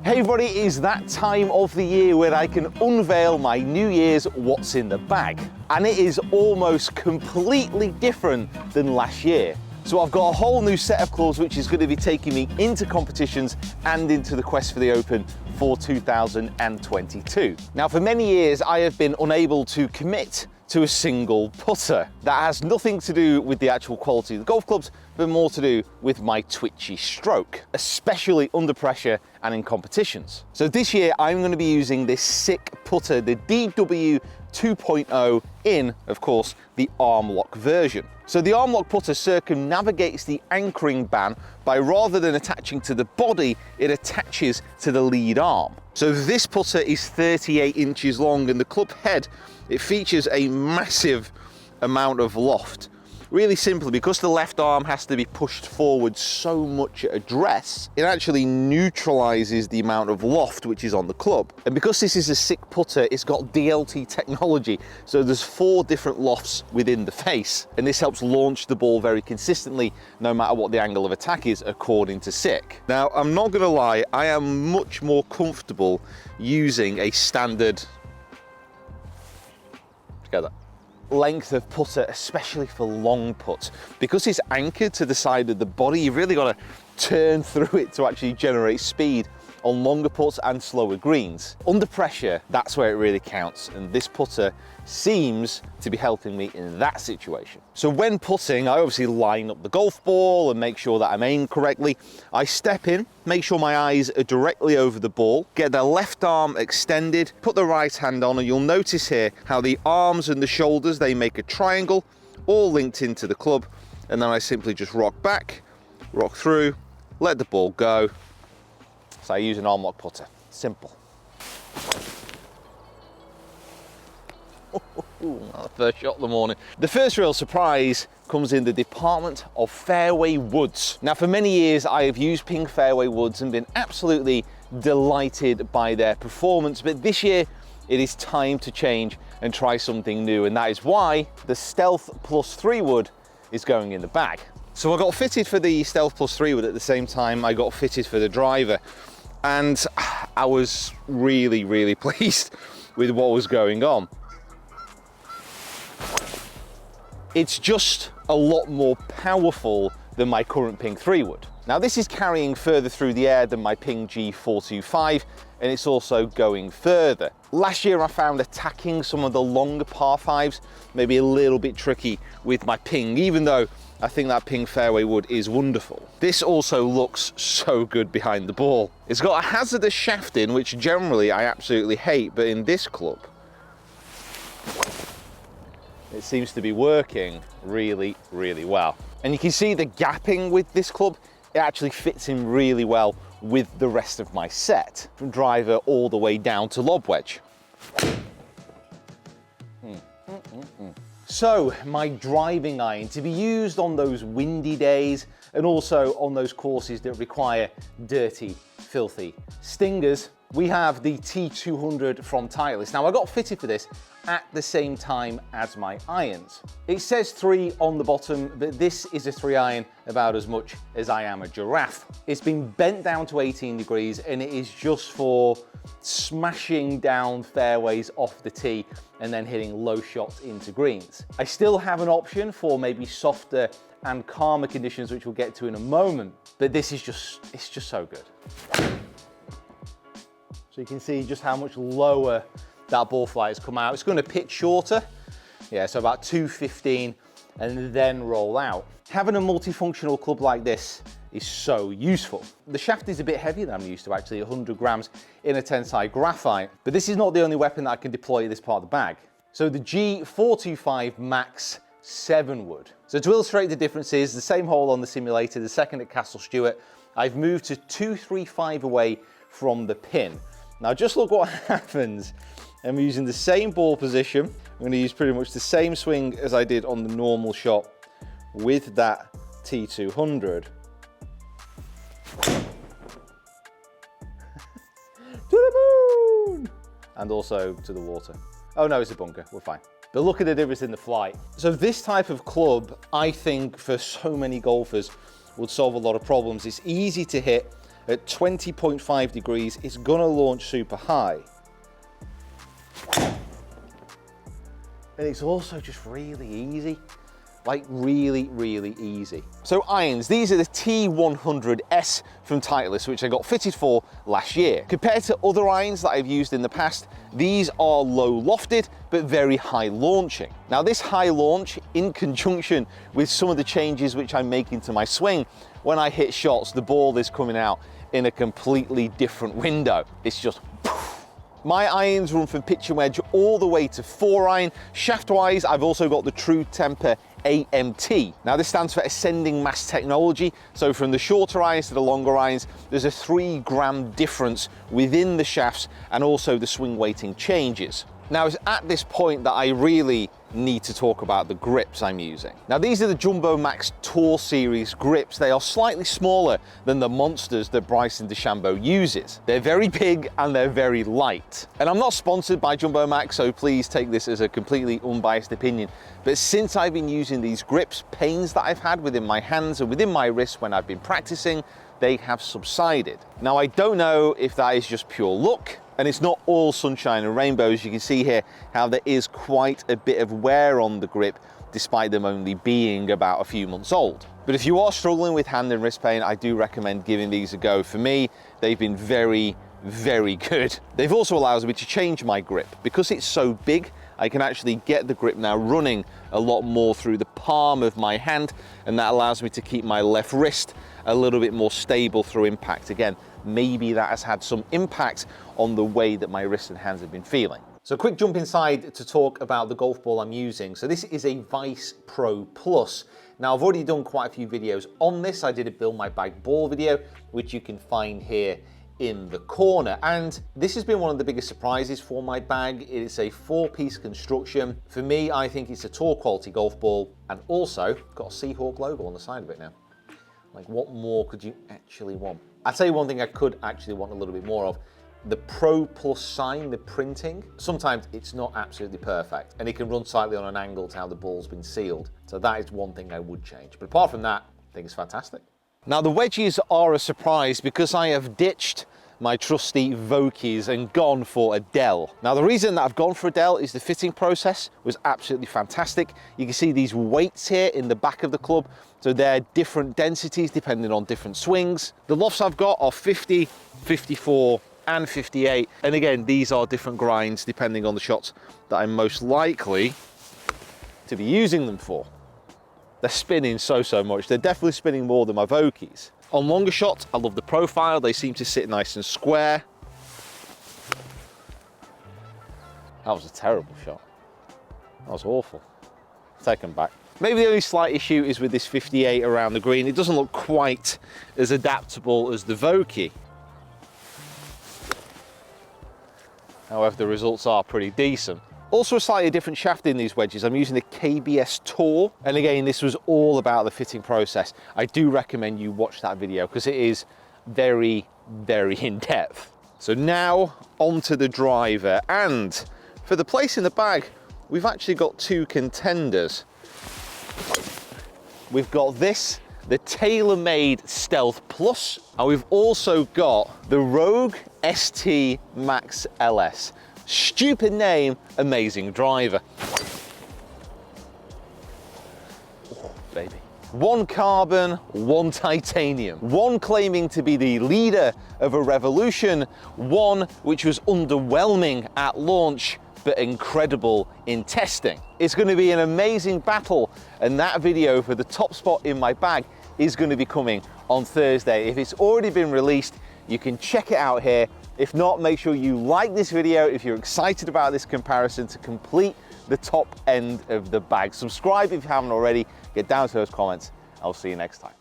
Hey everybody, it is that time of the year where I can unveil my New Year's what's in the bag. And it is almost completely different than last year. So I've got a whole new set of clubs which is going to be taking me into competitions and into the quest for the Open for 2022. Now for many years I have been unable to commit to a single putter. That has nothing to do with the actual quality of the golf clubs, but more to do with my twitchy stroke, especially under pressure and in competitions. So this year I'm going to be using this sick putter, the DW 2.0 in, of course, the arm lock version. So the arm lock putter circumnavigates the anchoring band by, rather than attaching to the body, it attaches to the lead arm. So this putter is 38 inches long, and the club head, it features a massive amount of loft. Really simply, because the left arm has to be pushed forward so much at address, it actually neutralizes the amount of loft which is on the club. And because this is a sick putter, it's got DLT technology, so there's 4 different lofts within the face, and this helps launch the ball very consistently no matter what the angle of attack is, according to Sick. Now, I'm not gonna lie, I am much more comfortable using a standard length of putter, especially for long putts. Because it's anchored to the side of the body, you've really got to turn through it to actually generate speed on longer putts and slower greens. Under pressure, that's where it really counts, and this putter seems to be helping me in that situation. So when putting, I obviously line up the golf ball and make sure that I'm aimed correctly. I step in, make sure my eyes are directly over the ball, get the left arm extended, put the right hand on, and you'll notice here how the arms and the shoulders, they make a triangle, all linked into the club, and then I simply just rock back, rock through, let the ball go. So I use an arm lock putter, simple. First shot of the morning. The first real surprise comes in the department of fairway woods. Now for many years I have used pink fairway woods and been absolutely delighted by their performance, but this year it is time to change and try something new, and that is why the Stealth Plus 3 wood is going in the bag. So I got fitted for the Stealth Plus 3 wood at the same time I got fitted for the driver, and I was really pleased with what was going on. It's just a lot more powerful than my current Ping 3 wood. Now this is carrying further through the air than my Ping G425, and it's also going further. Last year I found attacking some of the longer par 5s maybe a little bit tricky with my Ping, even though I think that Ping fairway wood is wonderful. This also looks so good behind the ball. It's got a hazardous shaft in, which generally I absolutely hate, but in this club, it seems to be working really well. And you can see the gapping with this club, it actually fits in really well with the rest of my set, from driver all the way down to lob wedge. So my driving iron, to be used on those windy days and also on those courses that require dirty, filthy stingers. We have the T200 from Titleist. Now I got fitted for this at the same time as my irons. It says 3 on the bottom, but this is a 3 iron about as much as I am a giraffe. It's been bent down to 18 degrees and it is just for smashing down fairways off the tee and then hitting low shots into greens. I still have an option for maybe softer and calmer conditions, which we'll get to in a moment, but this is it's just so good. So you can see just how much lower that ball flight has come out. It's going to pitch shorter, yeah, so about 215 and then roll out. Having a multifunctional club like this is so useful. The shaft is a bit heavier than I'm used to, actually 100 grams in a tensile graphite, but this is not the only weapon that I can deploy in this part of the bag. So the G425 Max 7 wood. So to illustrate the differences, the same hole on the simulator, the second at Castle Stewart, I've moved to 235 away from the pin. Now just look what happens. I'm using the same ball position. I'm going to use pretty much the same swing as I did on the normal shot with that T200. To the moon! And also to the water. Oh no, it's a bunker, we're fine. But look at the difference in the flight. So this type of club, I think for so many golfers, would solve a lot of problems. It's easy to hit, at 20.5 degrees, it's gonna launch super high. And it's also just really easy. Like really, really easy. So irons, these are the T100S from Titleist, which I got fitted for last year. Compared to other irons that I've used in the past, these are low lofted, but very high launching. Now this high launch, in conjunction with some of the changes which I'm making to my swing, when I hit shots, the ball is coming out in a completely different window. It's just poof. My irons run from pitch and wedge all the way to 4-iron. Shaft-wise, I've also got the True Temper AMT. Now this stands for Ascending Mass Technology. So from the shorter irons to the longer irons, there's a 3-gram difference within the shafts, and also the swing weighting changes. Now it's at this point that I really need to talk about the grips I'm using. Now these are the Jumbo Max Tour Series grips. They are slightly smaller than the monsters that Bryson DeChambeau uses. They're very big and they're very light. And I'm not sponsored by Jumbo Max, so please take this as a completely unbiased opinion. But since I've been using these grips, pains that I've had within my hands and within my wrists when I've been practicing, they have subsided. Now I don't know if that is just pure luck, and it's not all sunshine and rainbows. You can see here how there is quite a bit of wear on the grip, despite them only being about a few months old. But if you are struggling with hand and wrist pain, I do recommend giving these a go. For me, they've been very, very good. They've also allowed me to change my grip. Because it's so big, I can actually get the grip now running a lot more through the palm of my hand, and that allows me to keep my left wrist a little bit more stable through impact. Again, maybe that has had some impact on the way that my wrists and hands have been feeling. So quick jump inside to talk about the golf ball I'm using. So this is a Vice Pro Plus. Now I've already done quite a few videos on this. I did a build my bag ball video, which you can find here in the corner. And this has been one of the biggest surprises for my bag. It is a 4-piece construction. For me, I think it's a tour quality golf ball, and also got a Seahawk logo on the side of it now. Like, what more could you actually want? I'll tell you one thing I could actually want a little bit more of. The Pro Plus sign, the printing, sometimes it's not absolutely perfect, and it can run slightly on an angle to how the ball's been sealed. So that is one thing I would change. But apart from that, I think it's fantastic. Now the wedges are a surprise because I have ditched my trusty Vokeys and gone for a Dell. Now the reason that I've gone for a Dell is the fitting process was absolutely fantastic. You can see these weights here in the back of the club. So they're different densities depending on different swings. The lofts I've got are 50, 54, and 58. And again, these are different grinds depending on the shots that I'm most likely to be using them for. They're spinning so much. They're definitely spinning more than my Vokeys. On longer shots, I love the profile. They seem to sit nice and square. That was a terrible shot. That was awful. Take them back. Maybe the only slight issue is with this 58 around the green. It doesn't look quite as adaptable as the Vokey. However, the results are pretty decent. Also a slightly different shaft in these wedges. I'm using the KBS Tour. And again, this was all about the fitting process. I do recommend you watch that video because it is very, very in-depth. So now onto the driver. And for the place in the bag, we've actually got 2 contenders. We've got this, the TaylorMade Stealth Plus, and we've also got the Rogue ST Max LS. Stupid name, amazing driver. Oh, baby. 1 carbon, 1 titanium. 1 claiming to be the leader of a revolution, 1 which was underwhelming at launch, but incredible in testing. It's going to be an amazing battle, and that video for the top spot in my bag is going to be coming on Thursday. If it's already been released, you can check it out here. If not, make sure you like this video if you're excited about this comparison to complete the top end of the bag. Subscribe if you haven't already. Get down to those comments. I'll see you next time.